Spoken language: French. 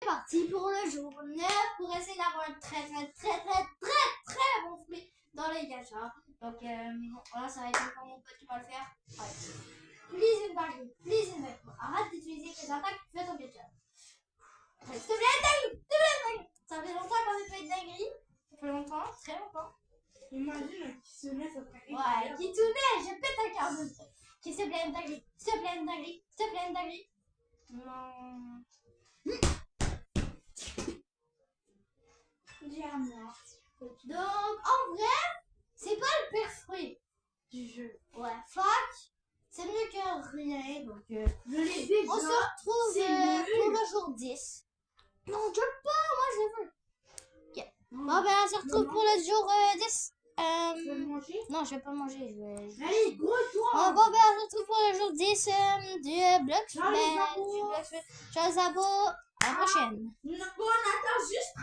parti pour le jour 9 pour essayer d'avoir un très bon fruit dans les gachas. Donc voilà, ça va être encore mon pote qui va le faire. Ouais. Please une dinguerie. Arrête d'utiliser tes attaques, fais ton bien job. S'il te plaît, dinguerie. Ça fait longtemps qu'on n'a pas eu de dinguerie. Ça fait longtemps, très longtemps. Imagine un Kitsune, ça serait Ouais, Kitsune, je pète un quart de truc. S'il te plaît, une dinguerie. Non. Dis à moi. Donc, en vrai, c'est pas le pire fruit Du jeu. Ouais, fuck, c'est mieux que rien. Donc, Je l'ai déjà. on se retrouve c'est nul. pour le jour 10. Non, je veux pas, moi je veux. Ok. Bon, ben, on se retrouve pour le jour 10. Tu veux manger? Non, je vais pas manger. Allez, gros toi. Bon, ben, on se retrouve pour le jour 10 du bloc. Ciao, les abos. Ciao les abos. À la prochaine. On attend juste